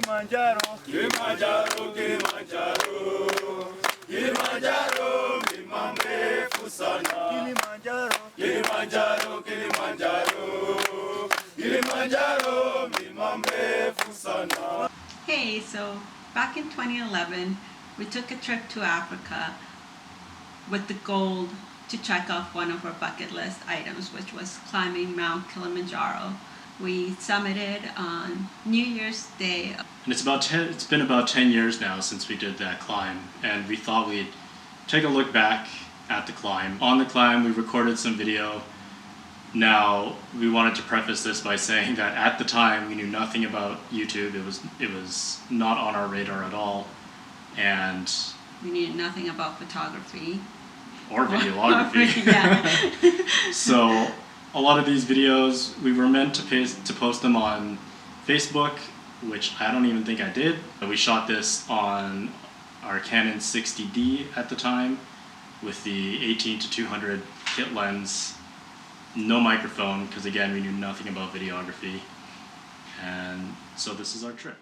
Kilimanjaro, Kilimanjaro, Kilimanjaro, Kilimanjaro, mlima mrefu sana. Kilimanjaro, Kilimanjaro, Kilimanjaro, Kilimanjaro, mlima mrefu sana. Hey, so back in 2011, we took a trip to Africa with the goal to check off one of our bucket list items, which was climbing Mount Kilimanjaro. We summited on New Year's Day. And it's been about 10 years now since we did that climb, and we thought we'd take a look back at the climb. On the climb, we recorded some video. Now, we wanted to preface this by saying that at the time we knew nothing about YouTube. It was not on our radar at all, and we knew nothing about photography or videography. Yeah. So a lot of these videos we were meant to post them on Facebook, which I don't even think I did. We shot this on our Canon 60D at the time with the 18-200 kit lens, no microphone, because again we knew nothing about videography, and so this is our trip.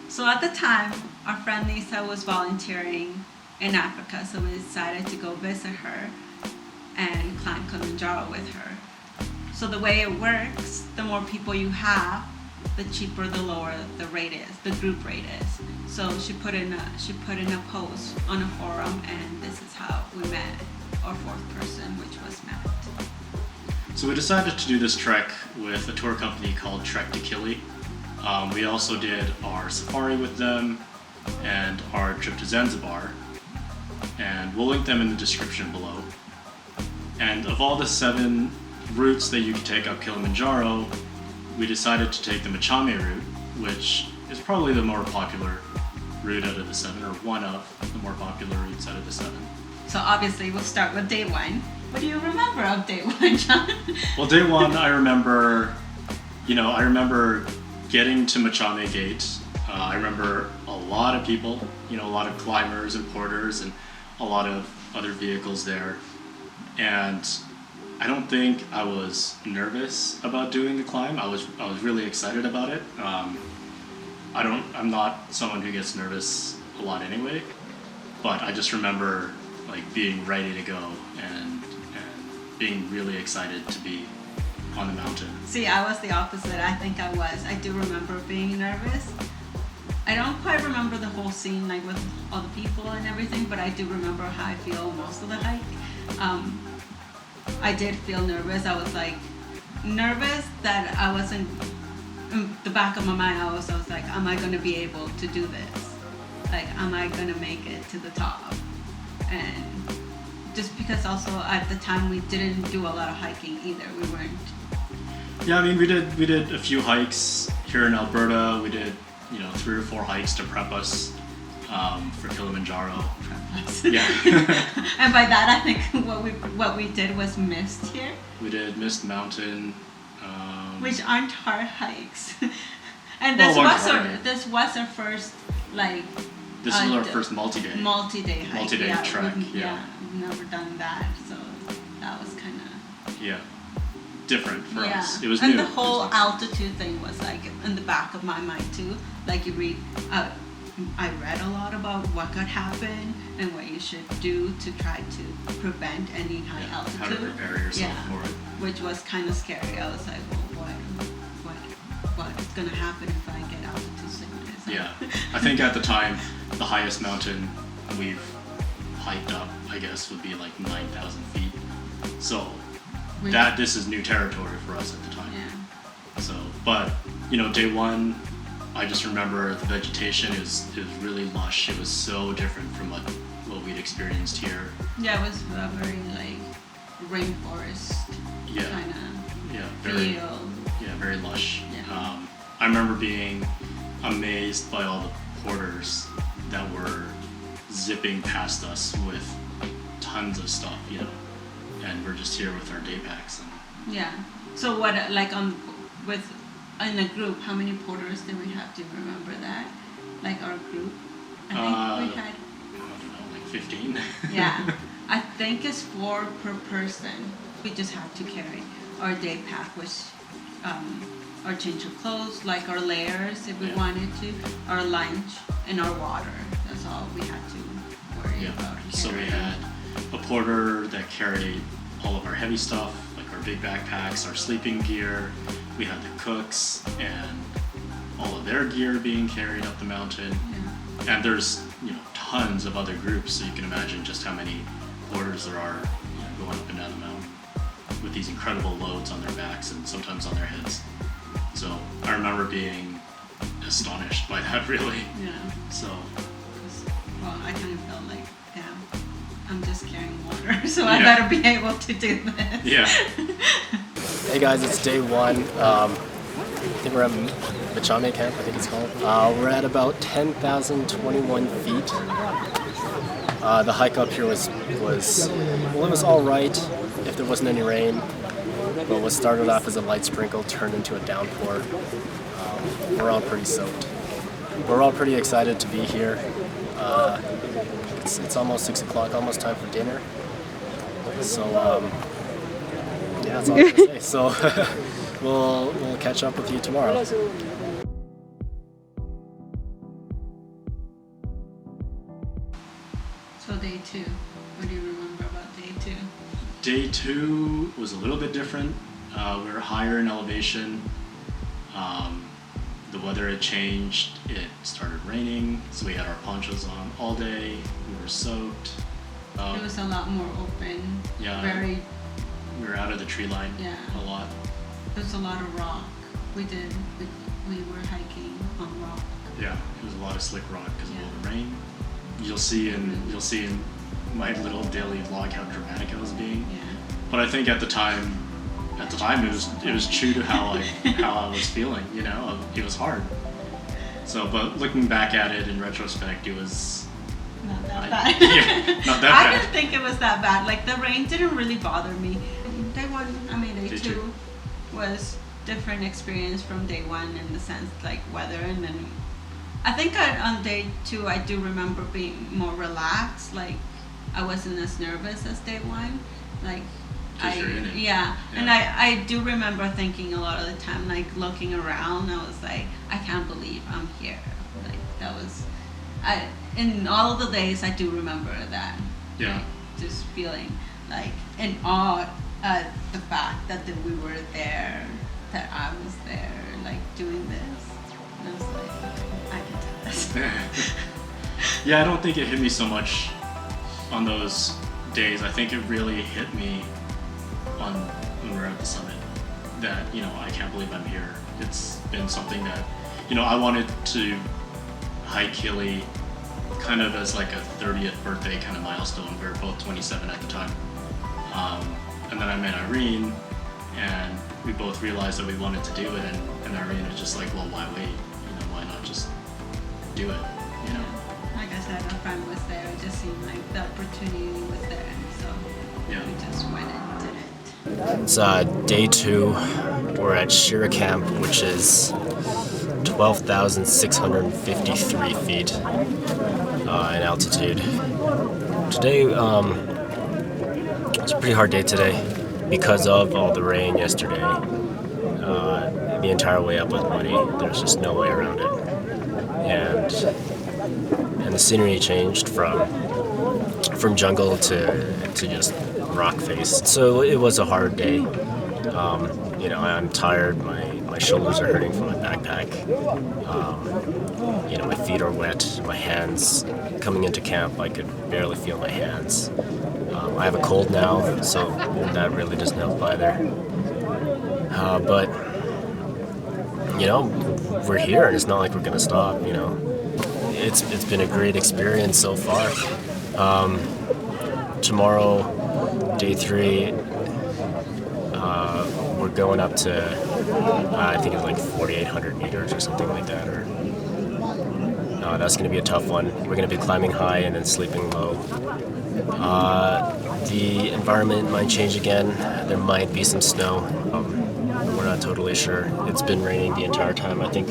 So at the time, our friend Lisa was volunteering in Africa, so we decided to go visit her and climb Kilimanjaro with her. So the way it works, the more people you have, the cheaper, the lower the rate is, the group rate is. So she put in a post on a forum, and this is how we met our fourth person, which was Matt. So we decided to do this trek with a tour company called Trek to Kili. We also did our safari with them and our trip to Zanzibar, and we'll link them in the description below. And of all the 7 routes that you can take up Kilimanjaro, we decided to take the Machame route, which is probably the more popular route out of the 7, or one of the more popular routes out of the 7. So obviously we'll start with day 1. What do you remember of day 1, John? Well, day 1, I remember getting to Machame Gate. I remember a lot of people, a lot of climbers and porters and a lot of other vehicles there. And I don't think I was nervous about doing the climb. I was really excited about it. I'm not someone who gets nervous a lot anyway, but I just remember being ready to go and being really excited to be on the mountain. See, I was the opposite. I think I was. I do remember being nervous. I don't quite remember the whole scene, with all the people and everything, but I do remember how I feel most of the hike. I did feel nervous. I was nervous that I wasn't, in the back of my mind, I was like, am I going to be able to do this? Am I going to make it to the top? And just because also at the time we didn't do a lot of hiking either. We weren't. Yeah, we did a few hikes here in Alberta. We did 3 or 4 hikes to prep us for Kilimanjaro. Prep us. Yeah. And by that I think what we did was Mist here. We did Mist Mountain. Which aren't hard hikes. And this was our first This is our first multi-day hike. Multi-day trek. Yeah, we've never done that, so that was kind of different for us. It was and new. The whole altitude thing was in the back of my mind too. You read, I read a lot about what could happen and what you should do to try to prevent any high altitude. How to prepare yourself for it. Which was kind of scary. I was like, well, what's gonna happen if I get altitude sickness? Yeah, I think at the time the highest mountain we've hiked up, I guess, would be 9,000 feet. So this is new territory for us at the time. Yeah. So, but day 1, I just remember the vegetation is really lush. It was so different from what we'd experienced here. Yeah, it was a very rainforest kind of feel. Yeah, very lush. Yeah. I remember being amazed by all the porters that were zipping past us with tons of stuff, and we're just here with our day packs. Yeah. So what, in a group, how many porters did we have? Do you remember that? Our group? I think we had... I don't know, 15? Yeah. I think it's 4 per person. We just had to carry our day pack, which our change of clothes, like our layers if we Yeah. wanted to, our lunch, and our water. That's all we had to worry about. So we had a porter that carried all of our heavy stuff, like our big backpacks, our sleeping gear. We had the cooks and all of their gear being carried up the mountain. Yeah. And there's tons of other groups, so you can imagine just how many porters there are going up and down the mountain with these incredible loads on their backs and sometimes on their heads. So I remember being astonished by that, really. Yeah. So. Well, I kind of felt like, damn, I'm just carrying water, so I better be able to do this. Yeah. Hey guys, it's day one. I think we're at Machame Camp, I think it's called. We're at about 10,021 feet. The hike up here was it was all right if there wasn't any rain. But what started off as a light sprinkle turned into a downpour. We're all pretty soaked. We're all pretty excited to be here. It's almost 6 o'clock, almost time for dinner. So yeah, that's all I can say. So we'll catch up with you tomorrow. So day two, what do you remember about day two? Day two was a little bit different. We were higher in elevation. The weather had changed. It started raining, so we had our ponchos on all day. We were soaked. It was a lot more open. Yeah. Very. We were out of the tree line a lot. There was a lot of rock. We were hiking on rock. Yeah, it was a lot of slick rock because of all the rain. You'll see in my little daily vlog how dramatic I was being. Yeah. But I think at the time it was true to how I was feeling. It was hard. So, but looking back at it in retrospect, it was not that bad. Yeah, not that bad. I didn't think it was that bad. Like the rain didn't really bother me. Day two was different experience from day one in the sense like weather, and then I think on day two I do remember being more relaxed. Like I wasn't as nervous as day one. Like You're in it. Yeah. And I do remember thinking a lot of the time, like looking around, I was like, I can't believe I'm here. Like that was, in all of the days I do remember that. Yeah. Like, just feeling like in awe at the fact that we were there, that I was there, like doing this. And I was like, I can do this. Yeah, I don't think it hit me so much on those days. I think it really hit me when we were at the summit that I can't believe I'm here. It's been something that I wanted to hike Kili kind of as like a 30th birthday kind of milestone. We were both 27 at the time, and then I met Irene and we both realized that we wanted to do it, and Irene was just like, well, why wait? Why not just do it? Like I said, our friend was there. It just seemed like the opportunity was there, so we just went and did it. It's day two. We're at Shira Camp, which is 12,653 feet in altitude. Today, it's a pretty hard day today because of all the rain yesterday. The entire way up was muddy. There's just no way around it. And the scenery changed from jungle to just rock face. So it was a hard day. I'm tired. My shoulders are hurting from my backpack. My feet are wet. My hands, coming into camp, I could barely feel my hands. I have a cold now, so that really doesn't help either. But we're here, and it's not like we're gonna stop. It's been a great experience so far. Tomorrow, day three, we're going up to I think it's like 4,800 meters or something like that. That's going to be a tough one. We're going to be climbing high and then sleeping low. The environment might change again. There might be some snow. We're not totally sure. It's been raining the entire time. I think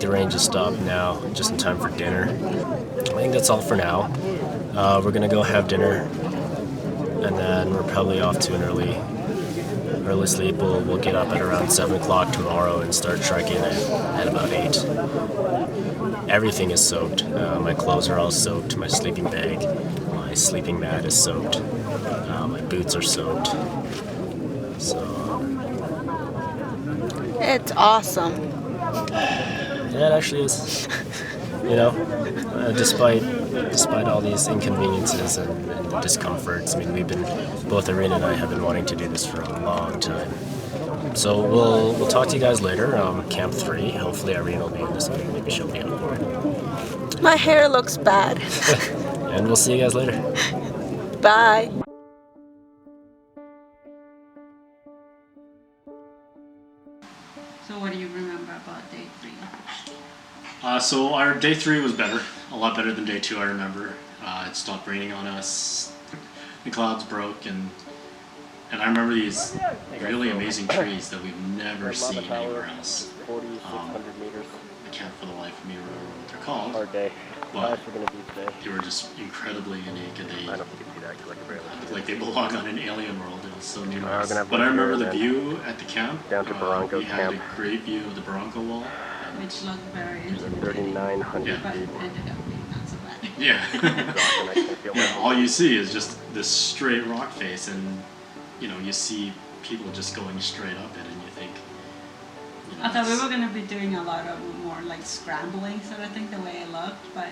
the rain just stopped now, just in time for dinner. I think that's all for now. We're gonna go have dinner, and then we're probably off to an early sleep. We'll get up at around 7 o'clock tomorrow and start trekking at about 8. Everything is soaked. My clothes are all soaked. My sleeping bag, my sleeping mat is soaked. My boots are soaked. So It's awesome. yeah, it actually is. You know, despite all these inconveniences and discomforts, I mean, both Irene and I have been wanting to do this for a long time. So we'll talk to you guys later. Camp 3. Hopefully Irene will be in this week. Maybe she'll be on board. My hair looks bad. And we'll see you guys later. Bye. So what do you remember about day 3? So our day 3 was better, a lot better than day 2. I remember it stopped raining on us, the clouds broke, and I remember these really amazing trees that we've never seen anywhere else. I can't for the life of me remember what they're called. Hard day. But they were just incredibly unique, and they looked like they belonged on an alien world. It was so numerous. But I remember the view at the camp. Down to Barranco we had Camp. a great view of the Barranco Wall. Which looked very intimidating, 3,900 but feet. ended up being not so bad. Yeah. Yeah, all you see is just this straight rock face, and you see people just going straight up it, and you think. I thought we were going to be doing a lot of more like scrambling sort of thing, the way it looked, but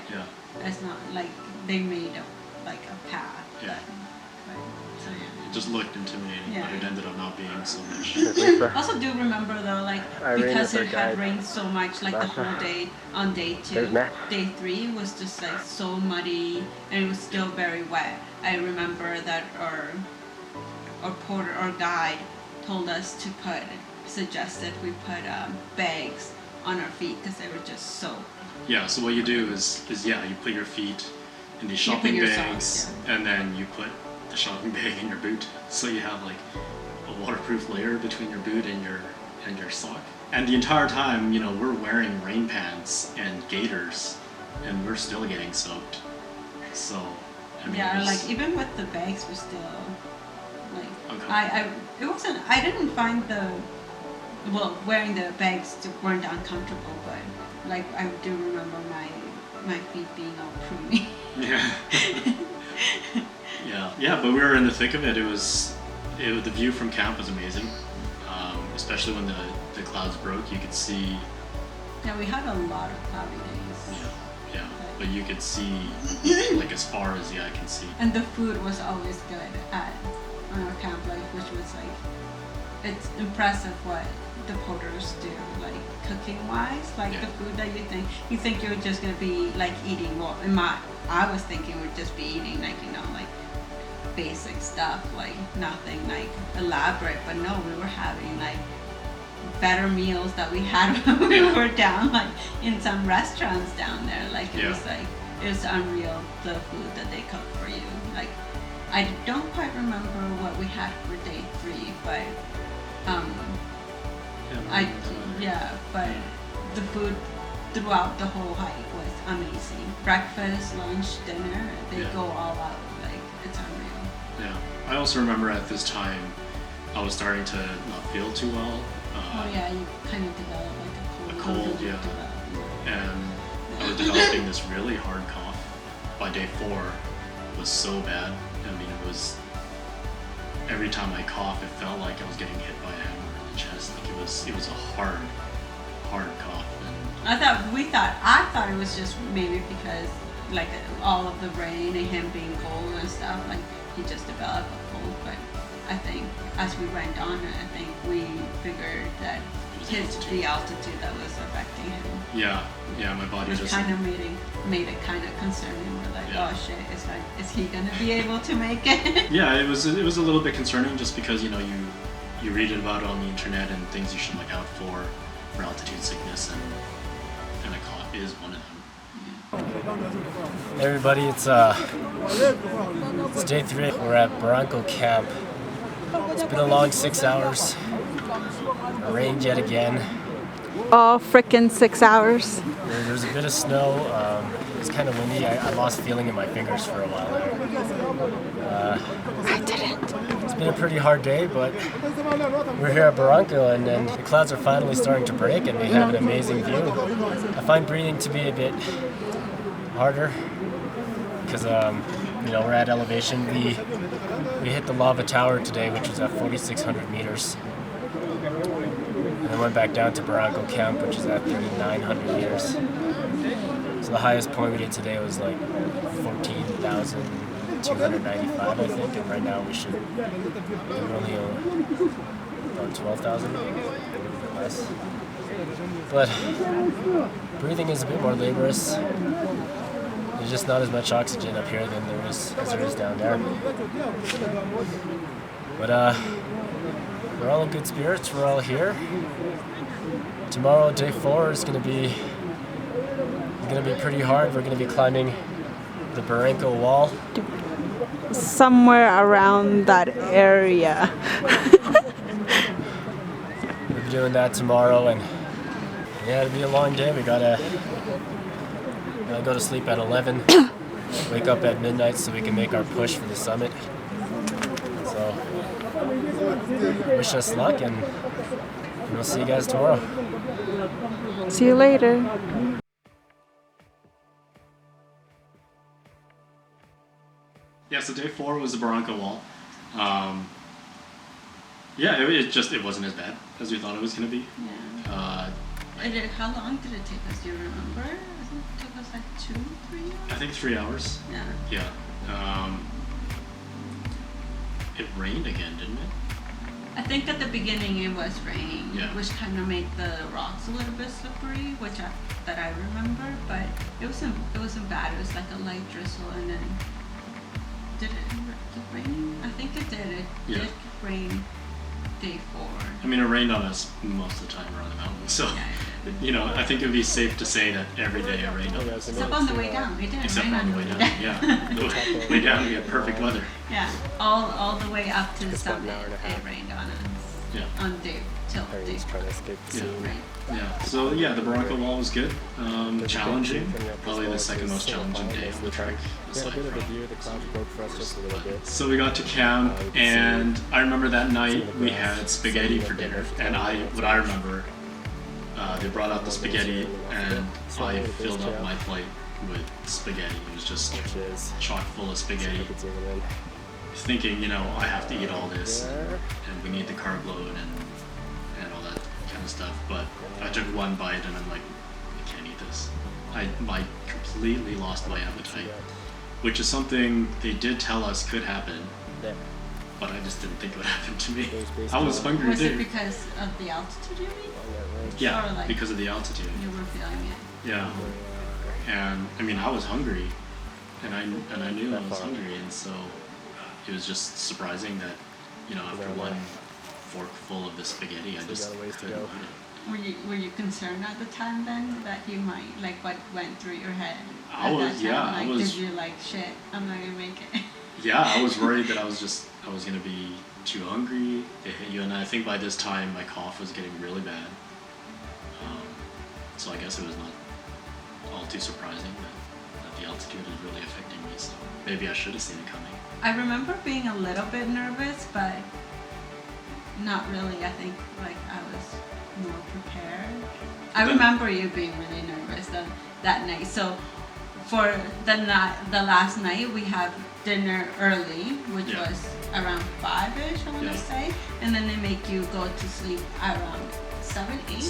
it's not like they made a path. Yeah. So yeah. It just looked intimidating, but it ended up not being so much. Also do remember though, like because it had rained so much, like the whole day on day 2, day 3 was just like so muddy and it was still very wet. I remember that our porter or guide told us to suggested we put bags on our feet because they were just soaked. Yeah, so what you do is you put your feet in these shopping bags, socks, and then you put the shopping bag in your boot, so you have like a waterproof layer between your boot and your sock. And the entire time, we're wearing rain pants and gaiters, and we're still getting soaked. So, I mean, like even with the bags, we're still like I didn't find wearing the bags weren't uncomfortable, but like I do remember my feet being all pruny. Yeah, but we were in the thick of it. The view from camp was amazing, especially when the clouds broke. You could see. Yeah, we had a lot of cloudy days. Yeah, but you could see like as far as the eye can see. And the food was always good on our camp, which was it's impressive what the porters do, cooking wise, the food that you think you're just gonna be eating. Well, I was thinking we'd just be eating basic stuff, nothing elaborate. But no, we were having better meals that we had when we were down in some restaurants down there. It was unreal, the food that they cook for you. I don't quite remember what we had for day 3, but but the food throughout the whole hike was amazing. Breakfast, lunch, dinner, they go all out. It's unreal. Yeah, I also remember at this time I was starting to not feel too well. You kind of developed a cold. And I was developing this really hard cough. By day 4, it was so bad. I mean, it was every time I coughed, it felt like I was getting hit by a hammer in the chest. It was a hard cough. And I thought it was just maybe because all of the rain and him being cold and stuff, he just developed a cold. But I think as we went on, I think we figured that the altitude that was affecting him. Yeah, my body just kind of made it kind of concerning. We're oh shit, is he gonna be able to make it? Yeah, it was a little bit concerning just because you read about it on the internet and things you should look out for altitude sickness, and a cough is one of them. Hey everybody, it's day 3. We're at Barranco Camp. It's been a long 6 hours. Rained yet again. All frickin' 6 hours. There's a bit of snow. It was kind of windy. I lost feeling in my fingers for a while there. I didn't. It's been a pretty hard day, but we're here at Barranco, and the clouds are finally starting to break, and we have an amazing view. I find breathing to be a bit harder because we're at elevation. We hit the lava tower today, which was at 4,600 meters, and then went back down to Barranco Camp, which is at 3,900 meters. So the highest point we did today was like 14,295, I think, and right now we're only about 12,000 less. But breathing is a bit more laborious. There's just not as much oxygen up here than there is down there. But we're all in good spirits. We're all here. Tomorrow, day 4, is going to be pretty hard. We're going to be climbing the Barranco wall. Somewhere around that area. We'll be doing that tomorrow, and yeah, it'll be a long day. We gotta go to sleep at 11, wake up at midnight so we can make our push for the summit. So wish us luck, and we'll see you guys tomorrow. See you later. Yeah, so day 4 was the Barranco wall. It wasn't as bad as we thought it was going to be. Yeah. How long did it take us? Do you remember? I think it took us like 2-3 hours. I think 3 hours. Yeah. Yeah. It rained again, didn't it? I think at the beginning it was raining, Yeah. which kind of made the rocks a little bit slippery, that I remember. But it wasn't bad. It was like a light drizzle, and then did it rain? I think it did. It did rain day 4. I mean, it rained on us most of the time around the mountain, so I think it would be safe to say that every day it rained on us. Except on the way down, it didn't Except rain on the way down, yeah. The way down, we had perfect weather. Yeah, all the way up to the summit, it rained on us. Yeah. On day till day 4. Trying to escape the scene. Right. Yeah. So yeah, the Barranco wall was good. Challenging, probably the second most challenging day on the trek. Aside from. The clouds broke for us just a little bit. So we got to camp, and I remember that night we had spaghetti for dinner. And what I remember, they brought out the spaghetti, and I filled up my plate with spaghetti. It was just chock full of spaghetti. Thinking, I have to eat all this, and we need the carb load and all that kind of stuff. But I took one bite, and I'm like, I can't eat this. I completely lost my appetite, which is something they did tell us could happen, but I just didn't think it would happen to me. I was hungry Was too. it because of the altitude, you mean? Yeah, Or like because of the altitude. you were feeling it? Yeah, and I mean, I was hungry, and I knew I was hungry, and so it was just surprising that, after one forkful of the spaghetti, I just couldn't eat it. Were you concerned at the time then that you might, like, what went through your head? I was. Did you like, shit, I'm not gonna make it? Yeah, I was worried that I was gonna be too hungry. It hit you, and I think by this time my cough was getting really bad. So I guess it was not all too surprising that the altitude is really affecting me. So maybe I should have seen it coming. I remember being a little bit nervous, but not really. I think I was more prepared. I remember you being really nervous that night. So for the last night, we have dinner early, which was around 5-ish, I want to say, and then they make you go to sleep around 7, 8.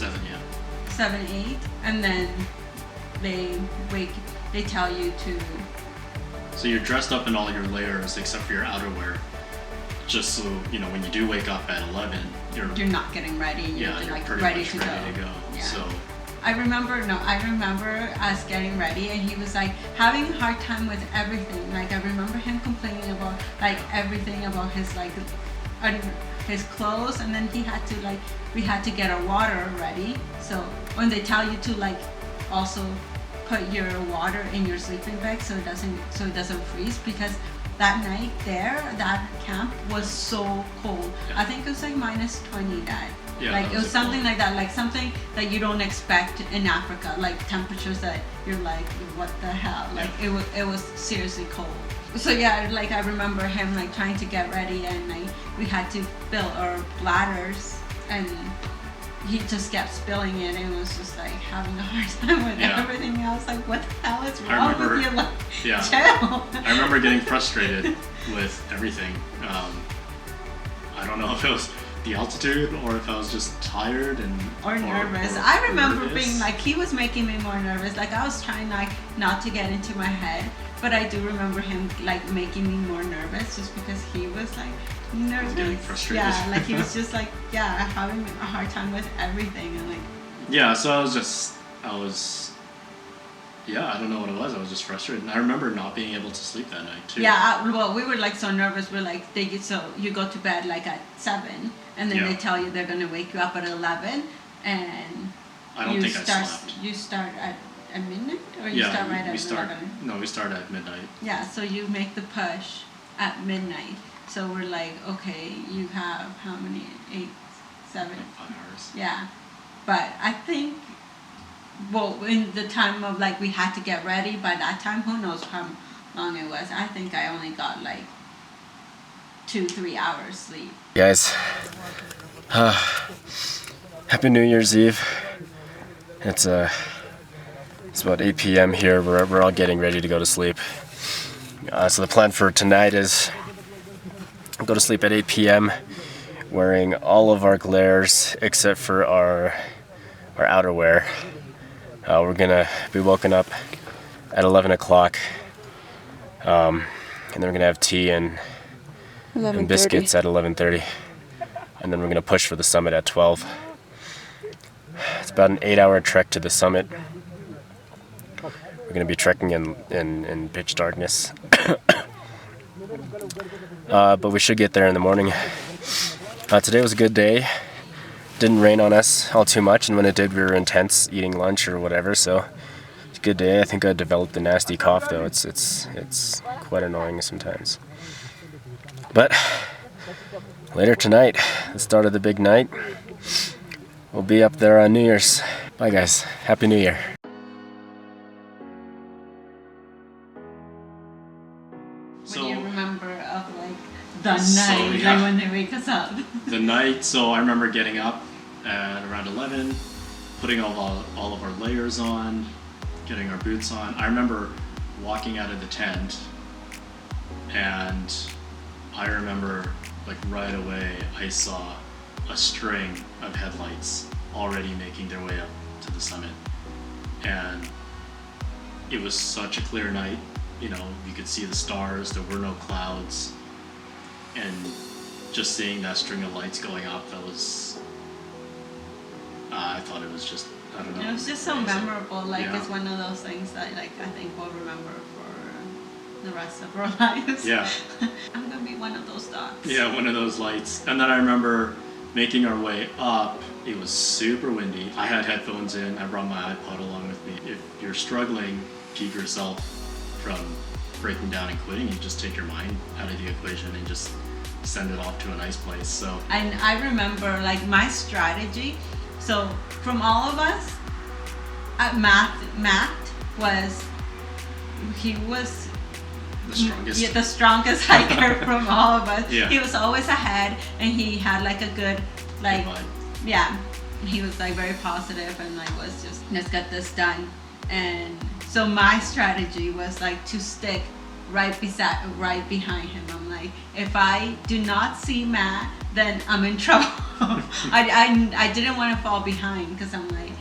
7, 8, and then they tell you to. So you're dressed up in all your layers except for your outerwear, just so when you do wake up at 11, you're not getting ready. You're like pretty ready much to ready go. to go. Yeah. So I remember us getting ready, and he was like having a hard time with everything. Like I remember him complaining about everything about his his clothes, and then we had to get our water ready. So when they tell you to also put your water in your sleeping bag so it doesn't freeze, because that night that camp was so cold. I think it was like -20 that. Yeah, it was something like that, like something that you don't expect in Africa, like temperatures that you're like, what the hell? Like it was seriously cold. So yeah, like I remember him like trying to get ready, and like we had to fill our bladders, and he just kept spilling it, and was just like having a hard time with everything else. Like, what the hell is wrong with you? Like, chill. I remember getting frustrated with everything. I don't know if it was the altitude or if I was just tired or nervous. I remember being like, he was making me more nervous. Like I was trying like not to get into my head, but I do remember him like making me more nervous just because he was like nervous. Getting frustrated. Yeah, like he was just like having a hard time with everything, and like so I don't know what it was. I was just frustrated, and I remember not being able to sleep that night too. Yeah, well, we were like so nervous. We're like, so you go to bed like at 7, and then they tell you they're gonna wake you up at 11, and I don't think I slept. You start at midnight, or you start right at 11? No, we start at midnight. Yeah, so you make the push at midnight. So we're like, okay, you have how many? 8, 7? Like 5 hours. Yeah, but I think. Well, in the time of like we had to get ready, by that time, who knows how long it was. I think I only got like 2-3 hours sleep. Guys, Happy New Year's Eve. It's about 8 p.m. here. We're all getting ready to go to sleep. So the plan for tonight is go to sleep at 8 p.m. wearing all of our glares except for our outerwear. We're gonna be woken up at 11 o'clock, and then we're gonna have tea and biscuits at 11:30, and then we're gonna push for the summit at 12. It's about an 8-hour trek to the summit. We're gonna be trekking in pitch darkness, but we should get there in the morning. Today was a good day. Didn't rain on us all too much, and when it did, we were intense eating lunch or whatever. So it's a good day. I think I developed a nasty cough though. It's quite annoying sometimes. But later tonight, the start of the big night, we'll be up there on New Year's. Bye guys. Happy New Year. What do you remember of like the night, like when they wake us up? The night. So I remember getting up at around 11, putting all of our layers on, getting our boots on. I remember walking out of the tent, and I remember like right away I saw a string of headlights already making their way up to the summit, and it was such a clear night. You know, you could see the stars, there were no clouds, and just seeing that string of lights going up, that was, I thought it was just, I don't know. It was just so memorable. Like it's one of those things that like I think we'll remember for the rest of our lives. Yeah. I'm gonna be one of those dogs. Yeah, one of those lights. And then I remember making our way up. It was super windy. I had headphones in. I brought my iPod along with me. If you're struggling, keep yourself from breaking down and quitting. You just take your mind out of the equation and just send it off to a nice place. So. And I remember like my strategy. So from all of us, Matt was the strongest. Yeah, the strongest hiker from all of us. Yeah. He was always ahead, and he had like a good like good vibe. Yeah. He was like very positive and like was just let's get this done. And so my strategy was like to stick right behind him. I'm like, if I do not see Matt, then I'm in trouble. I didn't want to fall behind because I'm like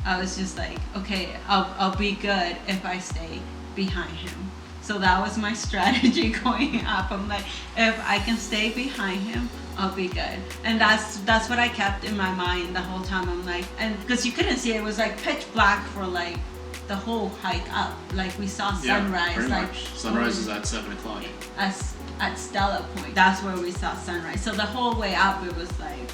I was just like, okay, I'll be good if I stay behind him. So that was my strategy going up. I'm like, if I can stay behind him, I'll be good. And that's what I kept in my mind the whole time. I'm like, and because you couldn't see it, was like pitch black for like the whole hike up. Like we saw sunrise. Pretty like much. Sunrise is at 7 o'clock. At Stella Point. That's where we saw sunrise. So the whole way up, it was like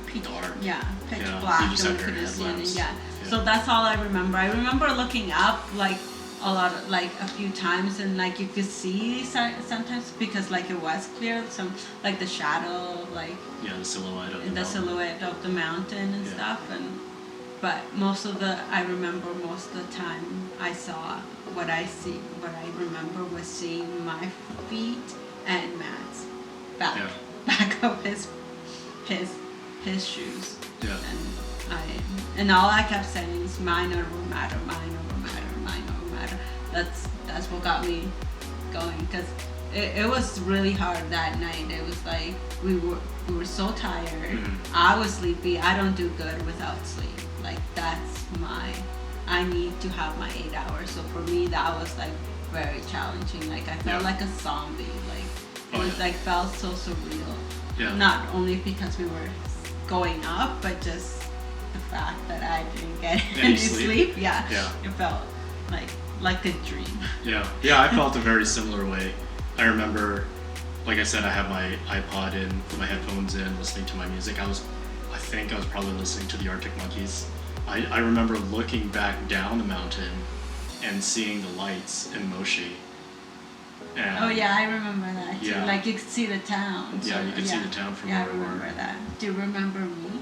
pitch dark. Yeah, pitch Yeah, black. you just And have we your couldn't see anything. headlamps. Yeah. Yeah. So that's all I remember. I remember looking up like a lot of, like a few times, and like you could see sometimes because like it was clear, some like the shadow, like Yeah, the silhouette of the the mountain. silhouette of the mountain and Yeah. stuff, and but I remember most of the time I saw what I remember was seeing my feet and Matt's back of his shoes. Yeah. And all I kept saying is minor will matter. That's what got me going, because it was really hard that night. It was like we were so tired. I was sleepy. I don't do good without sleep. Like I need to have my 8 hours. So for me that was like very challenging. Like I felt like a zombie. Like it was like felt so surreal. Yeah. Not only because we were going up, but just the fact that I didn't get any sleep. Yeah. It felt like a dream. Yeah, I felt a very similar way. I remember, like I said, I had my iPod in, my headphones in, listening to my music. I think I was probably listening to the Arctic Monkeys. I remember looking back down the mountain and seeing the lights in Moshi. And oh yeah, I remember that too. Yeah. Like you could see the town. Yeah, you could see the town from where where we we were. Yeah, I were. remember that. Do you remember me?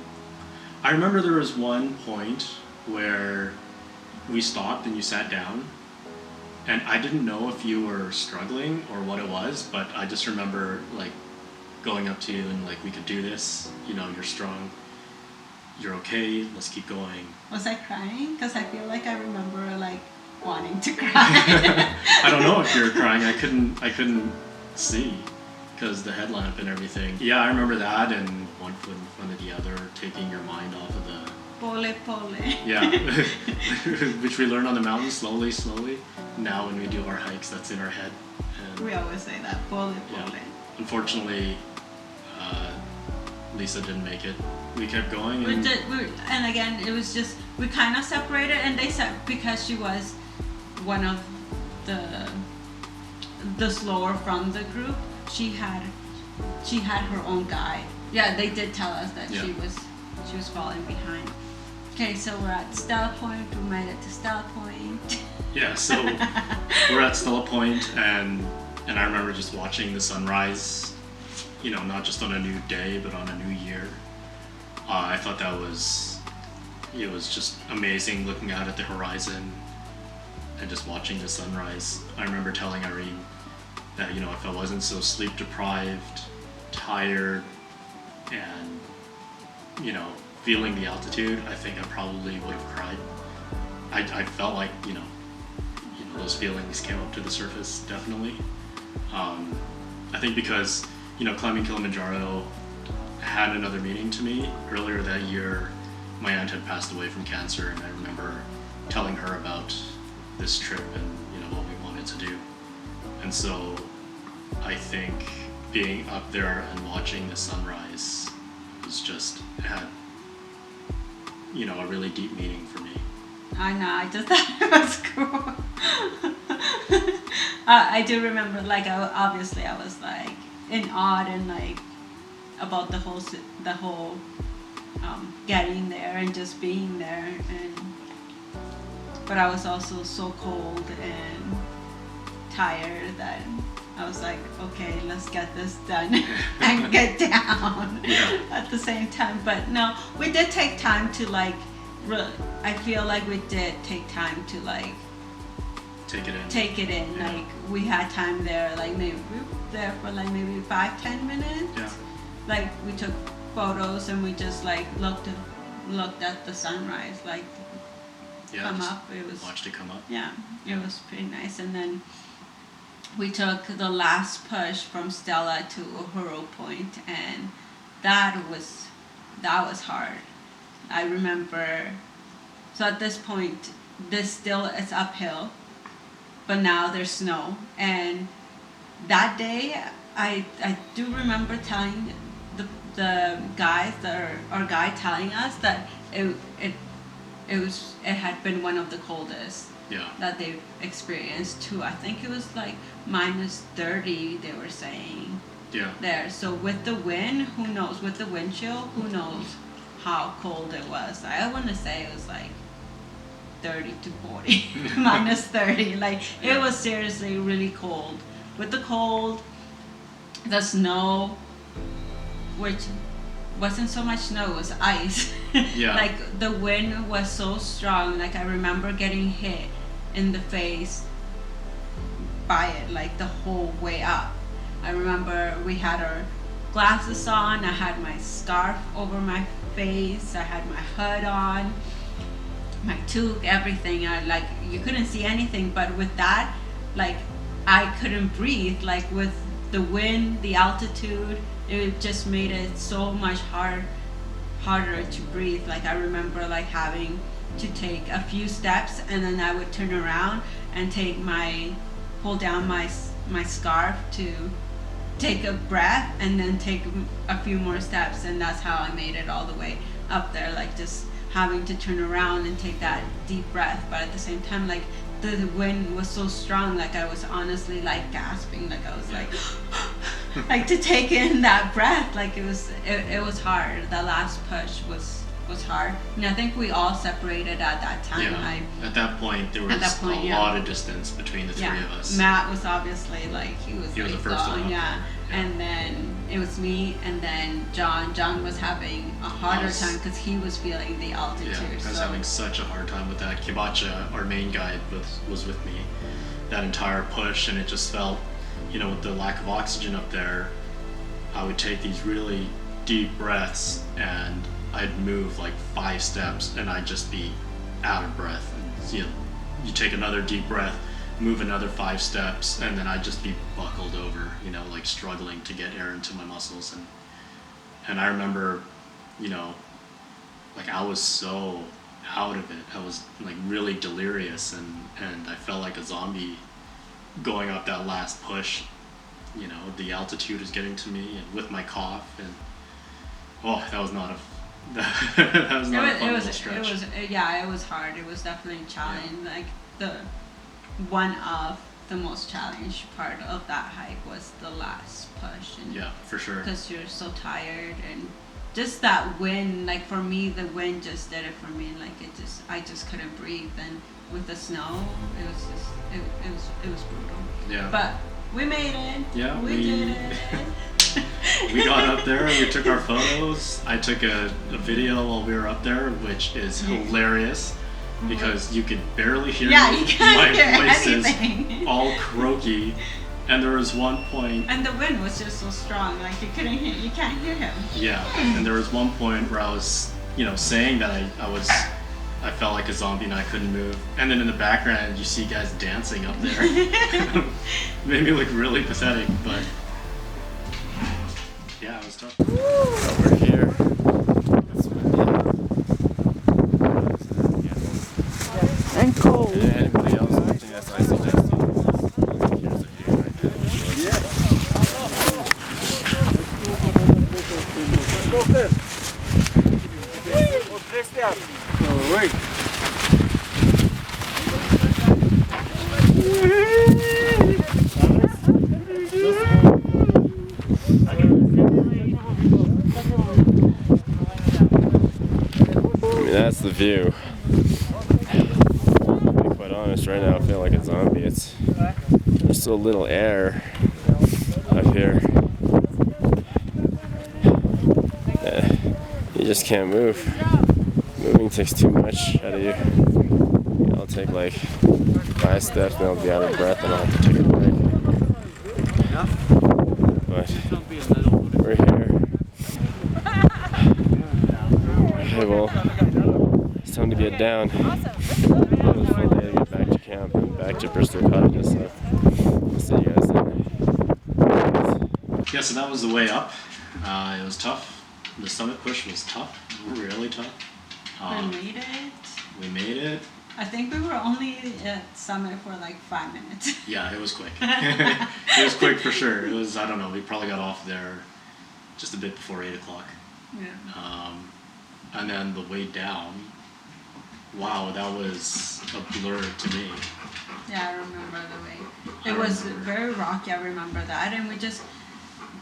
I remember there was one point where we stopped and you sat down, and I didn't know if you were struggling or what it was, but I just remember like going up to you and like, we could do this, you know, you're strong, you're okay, let's keep going. Was I crying? Because I feel like I remember like wanting to cry. I don't know if you were crying. I couldn't see because the headlamp and everything. Yeah, I remember that, and one foot in front of the other, taking your mind off of the Pole pole. yeah, which we learn on the mountain slowly. Now when we do our hikes, that's in our head. And We always say that. Pole pole. unfortunately, Lisa didn't make it. We kept going, and And again, it was just we kind of separated, and they said because she was one of the slower from the group, she had her own guide. Yeah, they did tell us that she was falling behind. Okay, so we're at Stella Point. We made it to Stella Point. yeah, so we're at Stella Point, and I remember just watching the sunrise. You know, not just on a new day, but on a new year. I thought it was just amazing looking out at the horizon and just watching the sunrise. I remember telling Irene that, you know, if I wasn't so sleep deprived, tired, and, you know, feeling the altitude, I think I probably would have cried. I felt like, you know, those feelings came up to the surface, definitely. I think because, you know, climbing Kilimanjaro had another meaning to me. Earlier that year, my aunt had passed away from cancer, and I remember telling her about this trip and, you know, what we wanted to do. And so I think being up there and watching the sunrise was just, it had, you know, a really deep meaning for me. I know, I just thought it was cool. I do remember, like, I was like in awe and like about the whole getting there and just being there, but I was also so cold and tired that I was like, okay, let's get this done and get down at the same time. But no, we did take time to like, I feel like we did take time to like take it in. Yeah. Like we had time there, like maybe we were there for like maybe 5-10 minutes. Yeah. Like we took photos and we just like looked at the sunrise, like come up. It was watched it come up. Yeah, it was pretty nice. And then we took the last push from Stella to Uhuru Point, and that was hard. I remember. So at this point, this still is uphill, but now there's snow. And that day, I do remember telling the guys our guide telling us that it had been one of the coldest that they've experienced too. I think it was like -30, they were saying. Yeah. There. So with the wind, who knows? With the wind chill, who knows how cold it was? I want to say it was like 30 to 40, -30. Like it was seriously really cold. With the cold, the snow, which wasn't so much snow, it was ice. Yeah. Like the wind was so strong. Like I remember getting hit in the face by it, like the whole way up. I remember we had our glasses on, I had my scarf over my face, I had my hood on, my toque, everything. Like you couldn't see anything, but with that, like I couldn't breathe. Like with the wind, the altitude, it just made it so much harder to breathe. Like I remember like having to take a few steps, and then I would turn around and pull down my scarf to take a breath, and then take a few more steps, and that's how I made it all the way up there. Like just having to turn around and take that deep breath, but at the same time, like the wind was so strong, like I was honestly like gasping, like I was like like to take in that breath. Like it was hard. The last push was hard, and I think we all separated at that time. Yeah. At that point, there was a lot of distance between the three of us. Matt was obviously like he was the first one up. Yeah. And then it was me, and then John. John was having a harder time because he was feeling the altitude. Yeah, I was having such a hard time with that. Kibacha, our main guide, was with me that entire push, and it just felt, with the lack of oxygen up there, I would take these really deep breaths, and I'd move like 5 steps, and I'd just be out of breath. And, you take another deep breath, move another 5 steps, and then I'd just be buckled over, like struggling to get air into my muscles. And I remember, like I was so out of it. I was like really delirious, and I felt like a zombie going up that last push. The altitude is getting to me, and with my cough, and that was not a that was not a fun little stretch. It was hard. It was definitely a challenge. Yeah. Like one of the most challenging part of that hike was the last push. And yeah, for sure. Because you're so tired, and just that wind. Like for me, the wind just did it for me. Like I just couldn't breathe. And with the snow, it was brutal. Yeah. But we made it. Yeah, we did it. We got up there, we took our photos. I took a video while we were up there, which is hilarious because you could barely hear you can't hear my voice anything. is all croaky, and there was one point, and the wind was just so strong, like you can't hear him. Yeah, and there was one point where I was, saying that I felt like a zombie and I couldn't move, and then in the background you see guys dancing up there. Made me look really pathetic, but yeah, it was tough. We're here. And cold. And anybody else watching this, I suggest here's a view right there. All right. That's the view. To be quite honest, right now I feel like a zombie. There's so little air up here. You just can't move. Moving takes too much out of you. I'll take like 5 steps and I'll be out of breath and I'll have to take a break. But we're here. Okay, well, it's time to get down. It was a full day to get back to camp and back to Bristol Cottages, so I'll see you guys then. Yeah, so that was the way up. It was tough. The summit push was tough, really tough. We We made it. I think we were only at summit for like 5 minutes. Yeah, it was quick. It was quick for sure. It was, I don't know, we probably got off there just a bit before 8 o'clock. Yeah. And then the way down, wow, that was a blur to me. Yeah, I remember the way. It was very rocky, I remember that. And we just,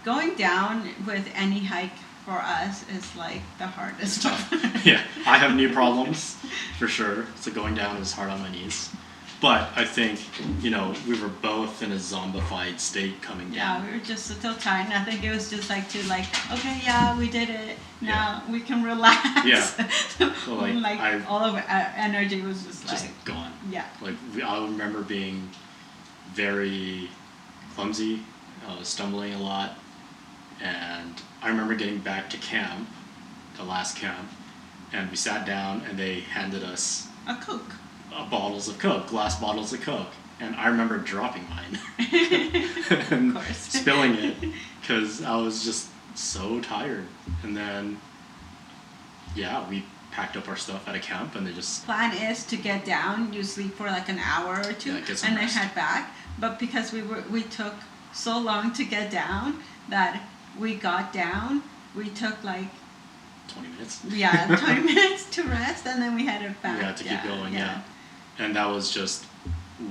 going down with any hike for us is like the hardest. Yeah, I have knee problems, for sure. So going down is hard on my knees. But I think, you know, we were both in a zombified state coming Yeah, down. we were just so tired. And I think it was just like okay, yeah, we did it. Now we can relax. Yeah. So, So, like, all of our energy was just gone. yeah. Like, I remember being very clumsy, stumbling a lot, and I remember getting back to camp, the last camp, and we sat down and they handed us A Coke. Bottles of Coke, glass bottles of Coke, and I remember dropping mine and Of course. spilling it because I was just so tired. And then, yeah, we packed up our stuff at a camp and they just Plan is to get down. You sleep for like an hour or two, Yeah, get some and then rest. head back. But because we took so long to get down that we got down, we took like 20 minutes. 20 minutes to rest, and then we headed back. Yeah, to keep going, yeah. And that was just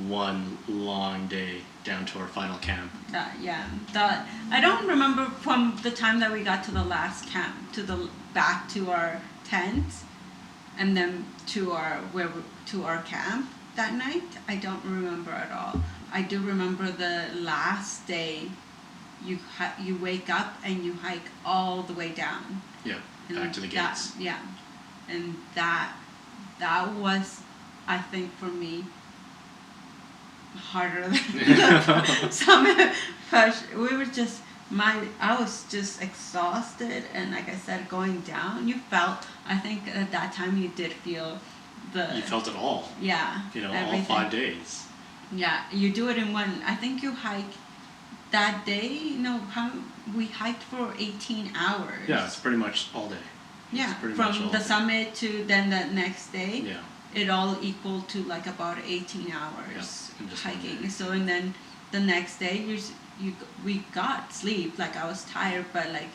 one long day down to our final camp. I don't remember from the time that we got to the last camp to the back to our tent, and then to our camp that night. I don't remember at all. I do remember the last day. You wake up and you hike all the way down. Yeah, And back to the gates. And that was, I think, for me, harder than some push. I was just exhausted, and like I said, going down, you felt, I think at that time you did feel You felt it all. Yeah. You know, everything. all 5 days. Yeah, you do it in one. I think you hike that day. We hiked for 18 hours. Yeah, it's pretty much all day. Yeah, It's pretty much from all the day. summit to then the next day. Yeah. It all equaled to like about 18 hours Yeah, in just one hiking. day. So and then the next day we got sleep. Like I was tired, but like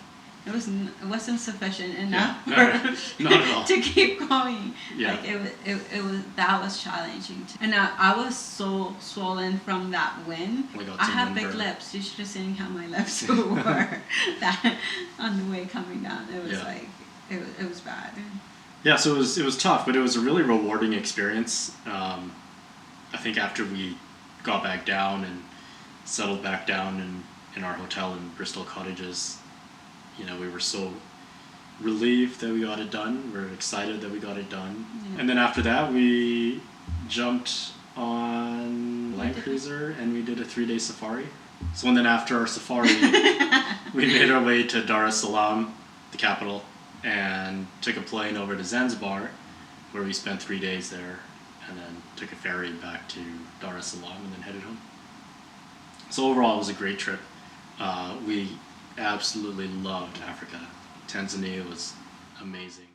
it wasn't sufficient enough Yeah, not at all. to keep going. Yeah. Like it was that was challenging. And I was so swollen from that wind. We got I some have big windburn. lips. You should have seen how my lips were that on the way coming down. It was Yeah. it was bad. Yeah, so it was tough, but it was a really rewarding experience. I think after we got back down and settled back down in our hotel in Bristol Cottages, you know, we were so relieved that we got it done. We were excited that we got it done. Yeah. And then after that, we jumped on Land Cruiser and we did a 3-day safari. So and then after our safari, we made our way to Dar es Salaam, the capital, and took a plane over to Zanzibar, where we spent 3 days there, and then took a ferry back to Dar es Salaam and then headed home. So overall, it was a great trip. We absolutely loved Africa. Tanzania was amazing.